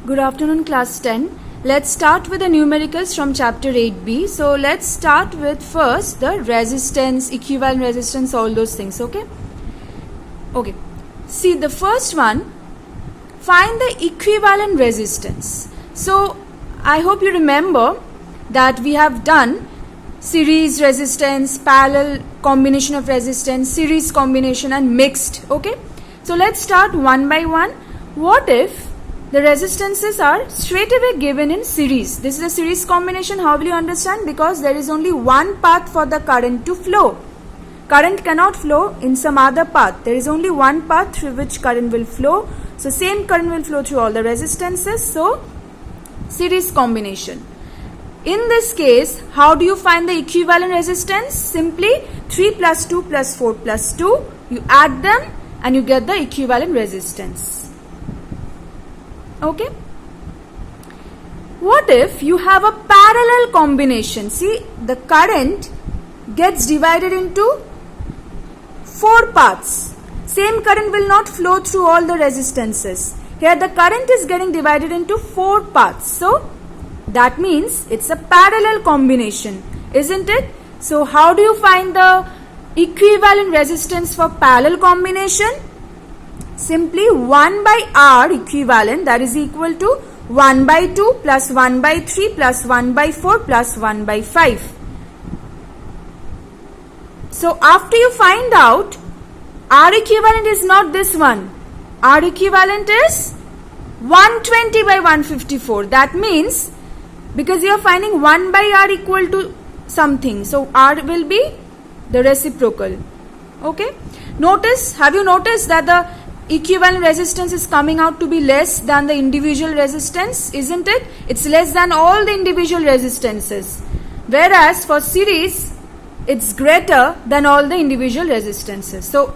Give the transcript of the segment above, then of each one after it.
Good afternoon, class 10. Let's start with the numericals from chapter 8b. So let's start with first the resistance, equivalent resistance, all those things, okay? Okay. See the first one, find the equivalent resistance. So I hope you remember that we have done series resistance, parallel combination of resistance, series combination and mixed, okay? So let's start one by one. What if the resistances are straight away given in series? This is a series combination. How will you understand? Because there is only one path for the current to flow. Current cannot flow in some other path. There is only one path through which current will flow. So same current will flow through all the resistances. So series combination. In this case, how do you find the equivalent resistance? Simply 3 plus 2 plus 4 plus 2. You add them and you get the equivalent resistance. Okay. What if you have a parallel combination? See, the current gets divided into 4 paths. Same current will not flow through all the resistances. Here the current is getting divided into 4 paths. So that means it's a parallel combination, isn't it? So how do you find the equivalent resistance for parallel combination? Simply 1 by R equivalent, that is equal to 1 by 2 plus 1 by 3 plus 1 by 4 plus 1 by 5. So after you find out, R equivalent is not this one. R equivalent is 120 by 154. That means, because you are finding 1 by R equal to something, so R will be the reciprocal. Okay. Notice, have you noticed that the equivalent resistance is coming out to be less than the individual resistance, isn't it? It's less than all the individual resistances. Whereas for series, it's greater than all the individual resistances. So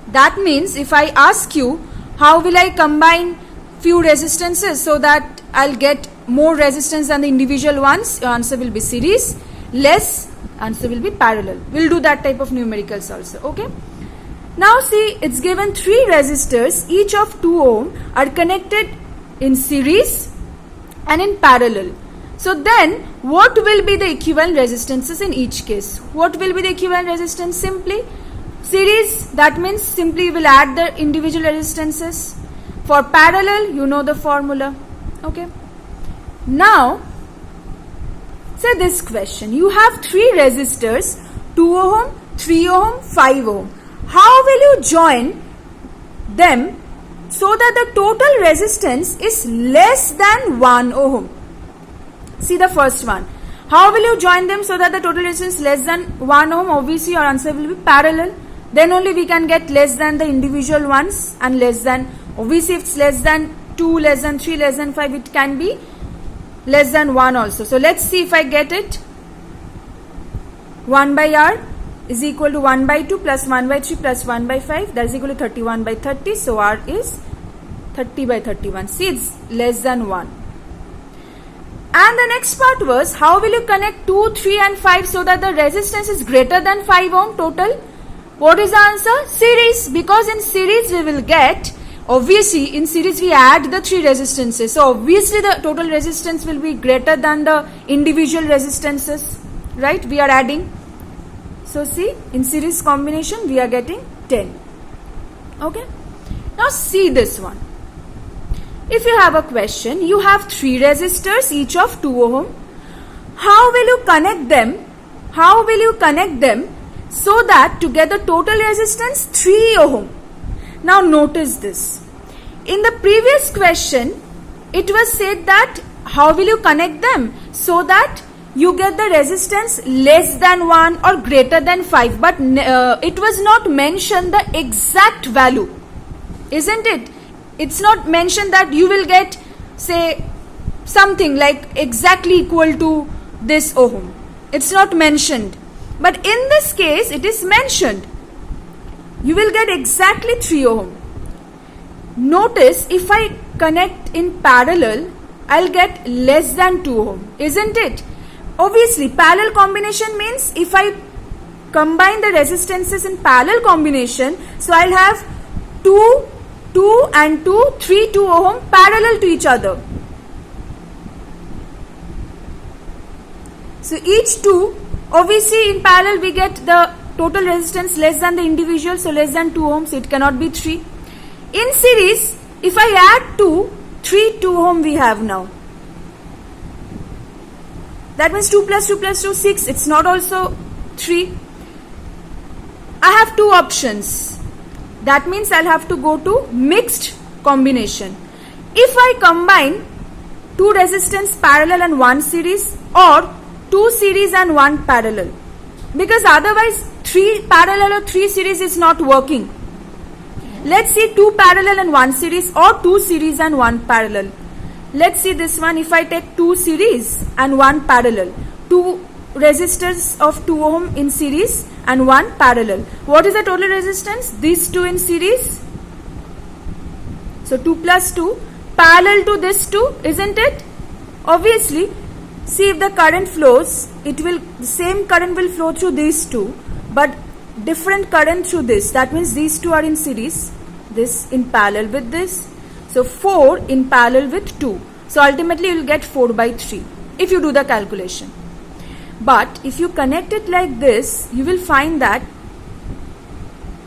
that means if I ask you, how will I combine few resistances so that I'll get more resistance than the individual ones? Your answer will be series. Less, answer will be parallel. We'll do that type of numericals also. Okay. Now see, it's given 3 resistors, each of 2 ohm, are connected in series and in parallel. So then, what will be the equivalent resistances in each case? What will be the equivalent resistance? Simply series, that means simply you will add the individual resistances. For parallel, you know the formula. Okay. Now, say this question. You have 3 resistors, 2 ohm, 3 ohm, 5 ohm. How will you join them so that the total resistance is less than 1 ohm? See the first one. How will you join them so that the total resistance is less than 1 ohm? Obviously your answer will be parallel. Then only we can get less than the individual ones and less than, obviously if it's less than 2, less than 3, less than 5, it can be less than 1 also. So let's see if I get it. 1 by R is equal to 1 by 2 plus 1 by 3 plus 1 by 5. That is equal to 31 by 30. So R is 30 by 31. See, it's less than 1. And the next part was, how will you connect 2, 3 and 5 so that the resistance is greater than 5 ohm total? What is the answer? Series. Because in series we will get, obviously in series we add the 3 resistances. So obviously the total resistance will be greater than the individual resistances. Right? We are adding. So see, in series combination we are getting 10. Okay. Now see this one. If you have a question, you have 3 resistors, each of 2 ohm. How will you connect them? How will you connect them so that to get the total resistance 3 ohm? Now notice this. In the previous question, it was said that how will you connect them so that you get the resistance less than 1 or greater than 5, but it was not mentioned the exact value, isn't it? It's not mentioned that you will get, say, something like exactly equal to this ohm. It's not mentioned. But in this case, it is mentioned. You will get exactly 3 ohm. Notice, if I connect in parallel, I'll get less than 2 ohm, isn't it? Obviously, parallel combination means if I combine the resistances in parallel combination, so I'll have 2 2 and 2, 3 2 ohm parallel to each other. So each 2, obviously in parallel we get the total resistance less than the individual, so less than 2 ohms, it cannot be 3. In series, if I add 2, 3 2 ohm we have now. That means 2 plus 2 plus 2, 6. It's not also 3. I have two options. That means I'll have to go to mixed combination. If I combine 2 resistance parallel and 1 series, or 2 series and 1 parallel, because otherwise 3 parallel or 3 series is not working. Let's see 2 parallel and 1 series, or 2 series and 1 parallel. Let's see this one. If I take 2 series and 1 parallel, 2 resistors of 2 ohm in series and 1 parallel. What is the total resistance? These 2 in series. So 2 plus 2 parallel to this 2, isn't it? Obviously, see if the current flows, the same current will flow through these 2, but different current through this. That means these 2 are in series, this in parallel with this. So 4 in parallel with 2. So ultimately you will get 4 by 3 if you do the calculation. But if you connect it like this, you will find that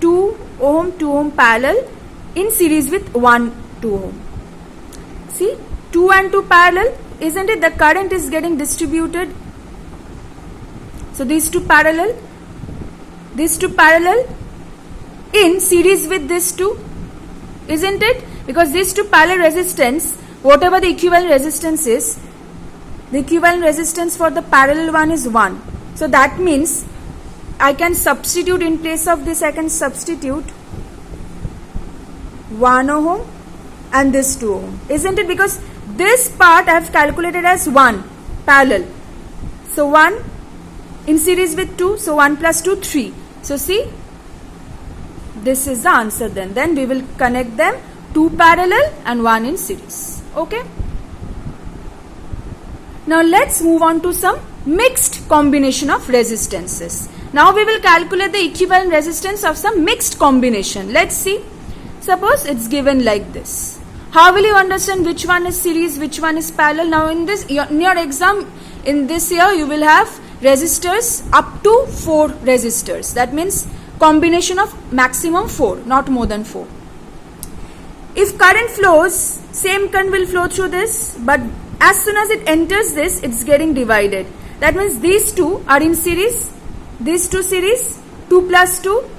2 ohm parallel in series with 1 2 ohm. See, 2 and 2 parallel, isn't it? The current is getting distributed. So these 2 parallel in series with this 2, isn't it? Because these 2 parallel resistance, whatever the equivalent resistance is, the equivalent resistance for the parallel one is 1. So that means I can substitute, in place of this I can substitute 1 ohm and this 2 ohm, isn't it? Because this part I have calculated as 1 parallel. So 1 in series with 2, so 1 plus 2, 3. So see, this is the answer then. Then we will connect them, 2 parallel and 1 in series. Okay. Now let's move on to some mixed combination of resistances. Now we will calculate the equivalent resistance of some mixed combination. Let's see. Suppose it's given like this. How will you understand which one is series, which one is parallel? Now in your exam, in this year, you will have resistors up to 4 resistors. That means combination of maximum 4, not more than 4. If current flows, same current will flow through this, but as soon as it enters this, it's getting divided. That means these 2 are in series, these 2 series, 2 plus 2,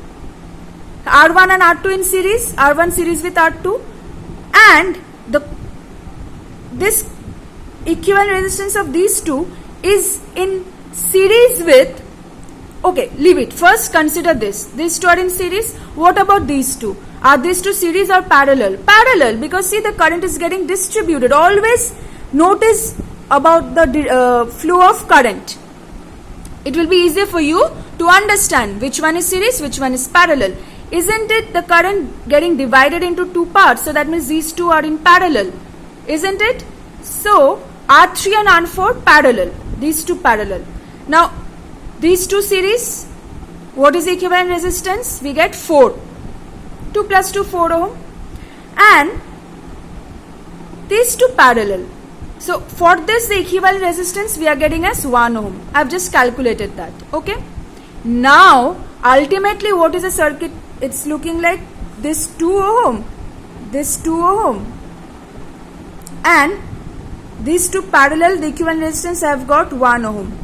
R1 and R2 in series, R1 series with R2, and this equivalent resistance of these 2 is in series with, okay, leave it. First consider this. These 2 are in series. What about these 2? Are these 2 series or parallel? Parallel, because see, the current is getting distributed. Always notice about the flow of current. It will be easier for you to understand which one is series, which one is parallel. Isn't it the current getting divided into 2 parts? So that means these 2 are in parallel, isn't it? So R3 and R4 parallel, these 2 parallel. Now these 2 series, what is the equivalent resistance? We get 4. 2 plus 2, 4 ohm. And these 2 parallel. So for this, the equivalent resistance we are getting as 1 ohm. I have just calculated that. Okay. Now ultimately what is the circuit? It's looking like this 2 ohm, this 2 ohm, and these 2 parallel, the equivalent resistance I have got 1 ohm.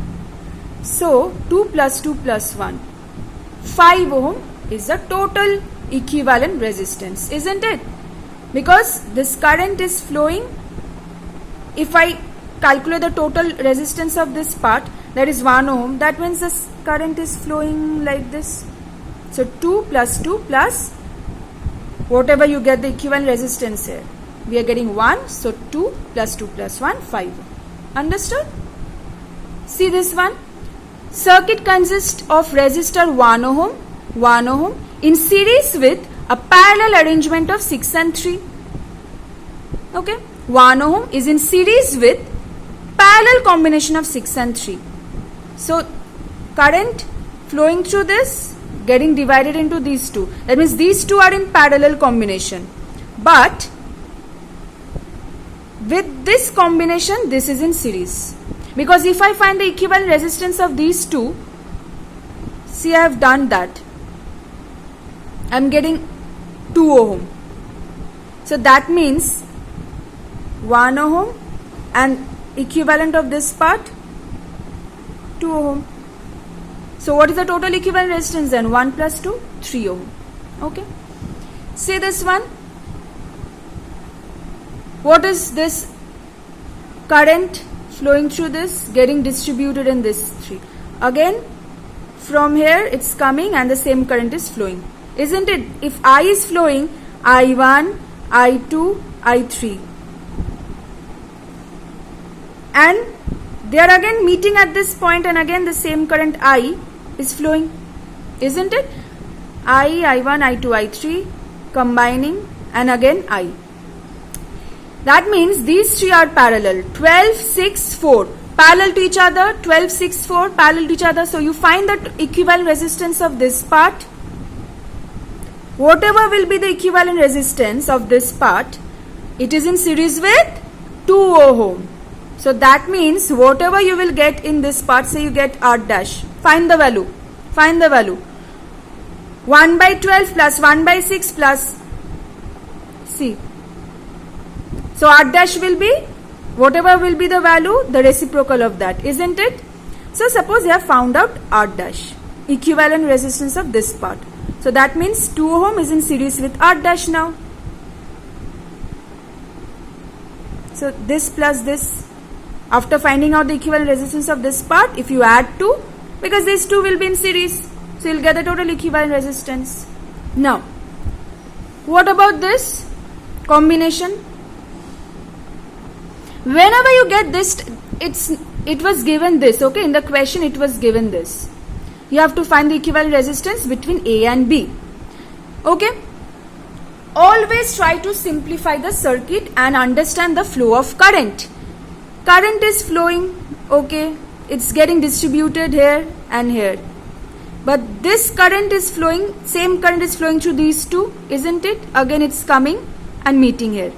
So 2 plus 2 plus 1, 5 ohm is the total equivalent resistance, isn't it? Because this current is flowing. If I calculate the total resistance of this part, that is 1 ohm, that means this current is flowing like this. So 2 plus 2 plus whatever you get the equivalent resistance here, we are getting 1. So 2 plus 2 plus 1, 5. Understood? See this one. Circuit consists of resistor 1 ohm in series with a parallel arrangement of 6 and 3. Okay. 1 ohm is in series with parallel combination of 6 and 3. So current flowing through this, getting divided into these 2. That means these 2 are in parallel combination. but with this combination this is in series, because if I find the equivalent resistance of these two, see, I have done that, I am getting 2 ohm. So that means 1 ohm and equivalent of this part 2 ohm. So what is the total equivalent resistance then? 1 plus 2, 3 ohm. Okay. See this one. What is this current flowing through this, getting distributed in this 3? Again, from here it's coming and the same current is flowing. Isn't it? If I is flowing, I1, I2, I3. And they are again meeting at this point, and again the same current I is flowing. Isn't it? I1, I2, I3 combining, and again I. That means these three are parallel. 12, 6, 4. Parallel to each other. 12, 6, 4. Parallel to each other. So you find the equivalent resistance of this part. Whatever will be the equivalent resistance of this part, it is in series with 2 ohm. So that means whatever you will get in this part, say you get R dash. Find the value. Find the value. 1 by 12 plus 1 by 6 plus C. So R dash will be, whatever will be the value, the reciprocal of that, isn't it? So suppose you have found out R dash, equivalent resistance of this part. So that means 2 ohm is in series with R dash now. So this plus this, after finding out the equivalent resistance of this part, if you add 2, because these two will be in series, so you'll get the total equivalent resistance. Now, what about this combination? Whenever you get this, it was given this, okay, in the question it was given this. You have to find the equivalent resistance between A and B. Okay. Always try to simplify the circuit and understand the flow of current. Current is flowing, okay, it's getting distributed here and here. But this current is flowing, same current is flowing through these two, isn't it? Again it's coming and meeting here.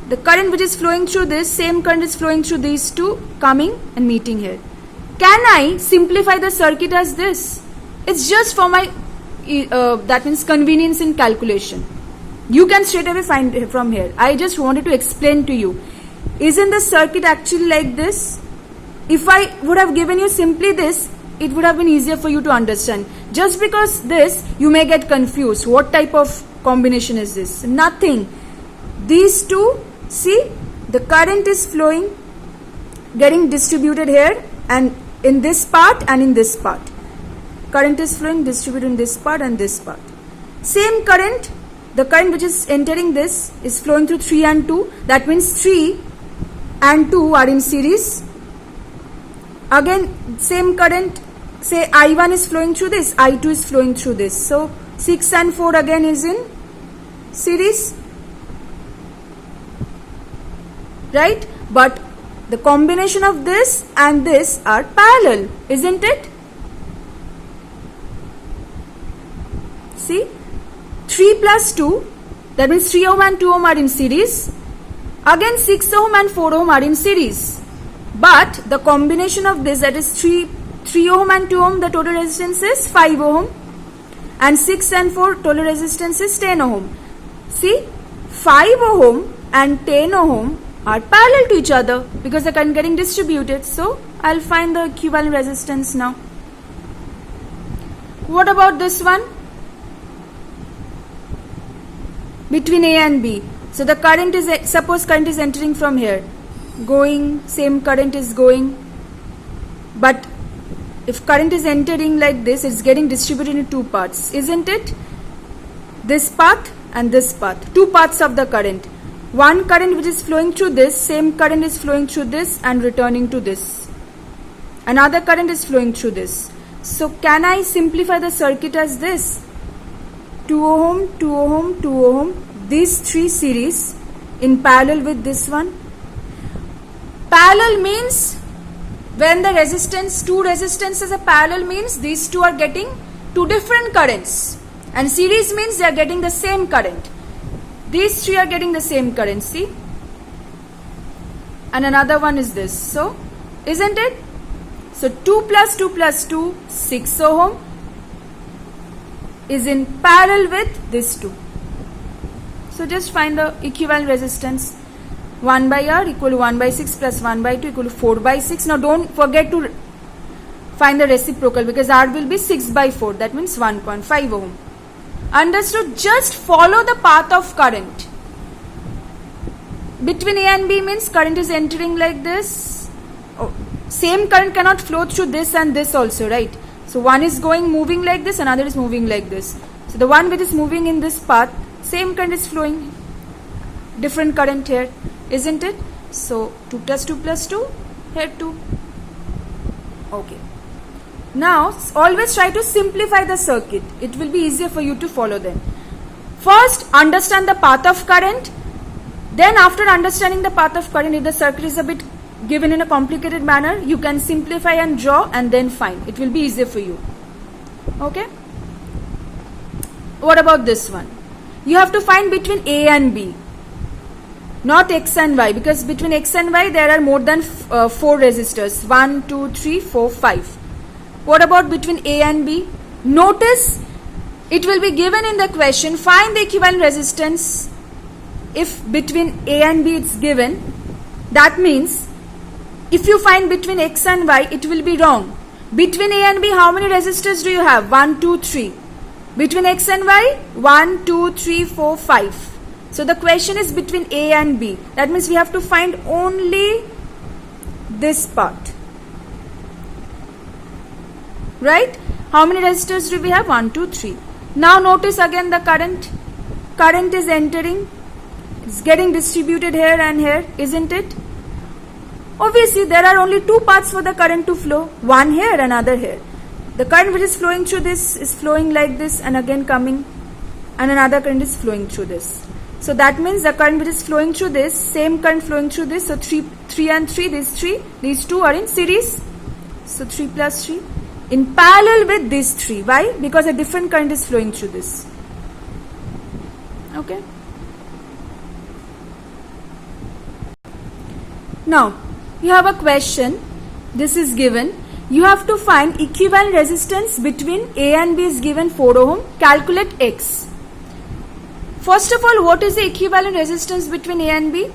The current which is flowing through this, same current is flowing through these two, coming and meeting here. Can I simplify the circuit as this? It's just for my, that means convenience in calculation. You can straight away find it from here. I just wanted to explain to you. Isn't the circuit actually like this? If I would have given you simply this, it would have been easier for you to understand. Just because this, you may get confused. What type of combination is this? Nothing. These two, see, the current is flowing, getting distributed here and in this part and in this part. Current is flowing, distributed in this part and this part. Same current, the current which is entering this is flowing through 3 and 2. That means 3 and 2 are in series. Again, same current, say I1 is flowing through this, I2 is flowing through this. So 6 and 4 again is in series. Right? But the combination of this and this are parallel, isn't it? See, 3 plus 2, that means 3 ohm and 2 ohm are in series. Again 6 ohm and 4 ohm are in series. But the combination of this, that is 3 ohm and 2 ohm, the total resistance is 5 ohm. And 6 and 4, total resistance is 10 ohm. See, 5 ohm and 10 ohm are parallel to each other because the current getting distributed. So I'll find the equivalent resistance now. What about this one? Between A and B. So the current is, suppose current is entering from here, going, same current is going. But if current is entering like this, it's getting distributed in two parts, isn't it? This path and this path, two paths of the current. One current which is flowing through this, same current is flowing through this and returning to this. Another current is flowing through this. So can I simplify the circuit as this? 2 ohm, 2 ohm, 2 ohm. These three series in parallel with this one. Parallel means when the resistance, two resistances are parallel means these two are getting two different currents. And series means they are getting the same current. These three are getting the same current, see? And another one is this. So, isn't it? So 2 plus 2 plus 2, 6 ohm is in parallel with this 2. So just find the equivalent resistance. 1 by R equal to 1 by 6 plus 1 by 2 equal to 4 by 6. Now don't forget to find the reciprocal because R will be 6 by 4. That means 1.5 ohm. Understood? Just follow the path of current. Between A and B means current is entering like this. Oh, same current cannot flow through this and this also, right? So one is moving like this, another is moving like this. So the one which is moving in this path, same current is flowing. Different current here, isn't it? So 2 plus 2 plus 2, here 2. Okay. Now always try to simplify the circuit. It will be easier for you to follow them. First, understand the path of current. Then after understanding the path of current, if the circuit is a bit given in a complicated manner, you can simplify and draw and then find. It will be easier for you. Okay. What about this one? You have to find between A and B, not X and Y, because between X and Y there are more than 4 resistors. 1, 2, 3, 4, 5. What about between A and B? Notice it will be given in the question, find the equivalent resistance. If between A and B it's given, that means if you find between X and Y, it will be wrong. Between A and B, how many resistors do you have? 1, 2, 3. Between X and Y, 1, 2, 3, 4, 5. So the question is between A and B. That means we have to find only this part. Right? How many resistors do we have? 1, 2, 3. Now notice again the current. Current is entering. It's getting distributed here and here, isn't it? Obviously, there are only 2 paths for the current to flow. One here, another here. The current which is flowing through this is flowing like this and again coming. And another current is flowing through this. So that means the current which is flowing through this, same current flowing through this. So 3 and 3, these 2 are in series. So 3 plus 3. In parallel with these 3. Why? Because a different current is flowing through this. Okay. Now, you have a question. This is given. You have to find equivalent resistance between A and B is given 4 ohm. Calculate X. First of all, what is the equivalent resistance between A and B?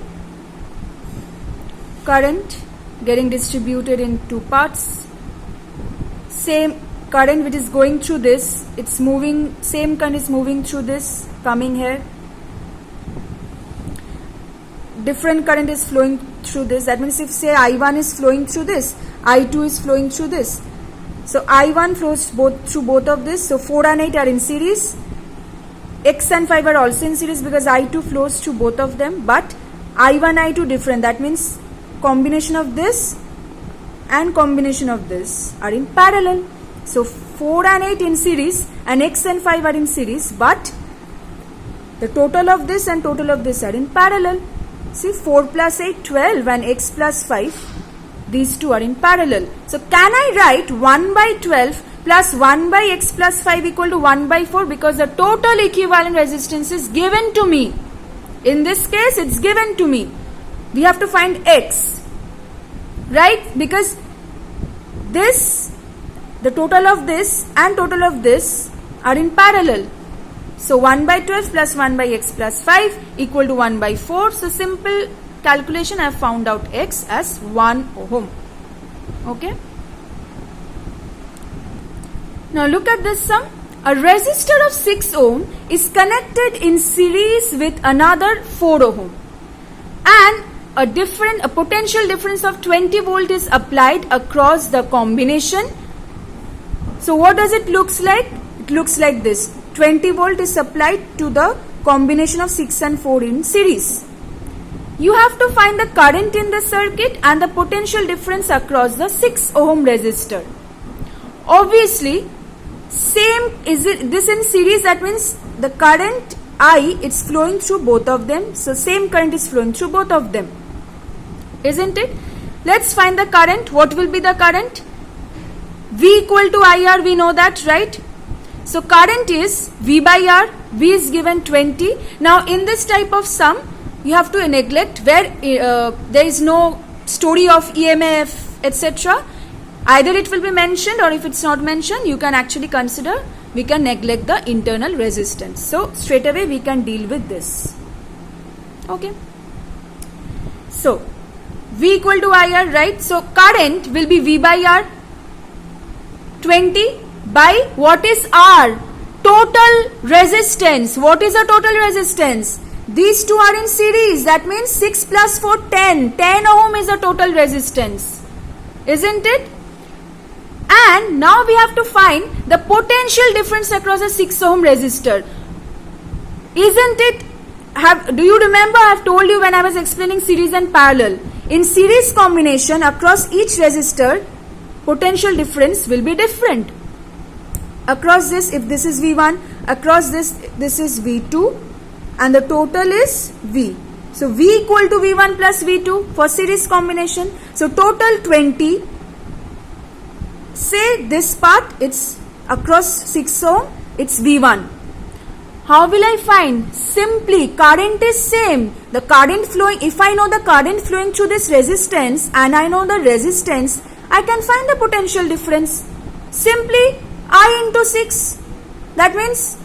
Current getting distributed in 2 parts. Same current which is going through this, it's moving, same current is moving through this, coming here. Different current is flowing through this. That means if say I1 is flowing through this, I2 is flowing through this. So I1 flows through both of this. So 4 and 8 are in series. X and 5 are also in series because I2 flows through both of them. But I1, I2 different. That means combination of this and combination of this are in parallel. So 4 and 8 in series and X and 5 are in series. But the total of this and total of this are in parallel. See, 4 plus 8, 12 and X plus 5, these 2 are in parallel. So can I write 1 by 12 plus 1 by X plus 5 equal to 1 by 4 because the total equivalent resistance is given to me. In this case, it's given to me. We have to find X, right? Because this, the total of this and total of this are in parallel. So 1 by 12 plus 1 by X plus 5 equal to 1 by 4. So simple calculation, I have found out X as 1 ohm. Okay. Now look at this sum. A resistor of 6 ohm is connected in series with another 4 ohm. And a potential difference of 20 volt is applied across the combination. So what does it looks like? It looks like this. 20 volt is supplied to the combination of 6 and 4 in series. You have to find the current in the circuit and the potential difference across the 6 ohm resistor. Obviously, this in series, that means the current I, it's flowing through both of them. So same current is flowing through both of them. Isn't it? Let's find the current. What will be the current? V equal to IR, we know that, right? So current is V by R. V is given 20. Now in this type of sum, you have to neglect where there is no story of EMF, etc. Either it will be mentioned, or if it's not mentioned, you can actually consider, we can neglect the internal resistance. So straight away we can deal with this. Okay. So V equal to IR, right? So current will be V by R, 20 by what is R? Total resistance. What is the total resistance? These two are in series. That means 6 plus 4, 10. 10 ohm is the total resistance. Isn't it? And now we have to find the potential difference across a 6 ohm resistor. Isn't it? Do you remember I have told you when I was explaining series and parallel? In series combination across each resistor, potential difference will be different. Across this, if this is V1, across this is V2, and the total is V. So V equal to V1 plus V2 for series combination. So total 20. Say this part, it's across 6 ohm, it's V1. How will I find? Simply, current is same. The current flowing, if I know the current flowing through this resistance and I know the resistance, I can find the potential difference. Simply, I into 6. That means,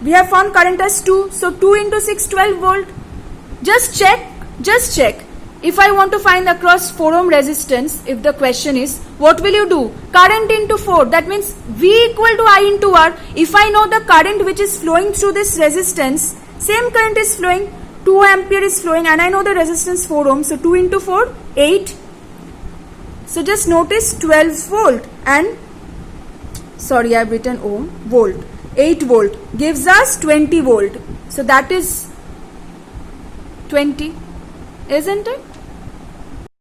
we have found current as 2. So, 2 into 6, 12 volt. Just check. If I want to find across 4 ohm resistance, if the question is, what will you do? Current into 4. That means V equal to I into R. If I know the current which is flowing through this resistance, same current is flowing, 2 ampere is flowing, and I know the resistance 4 ohm. So 2 into 4, 8. So just notice 12 volt and, sorry, I have written ohm, volt. 8 volt gives us 20 volt. So that is 20. Isn't it?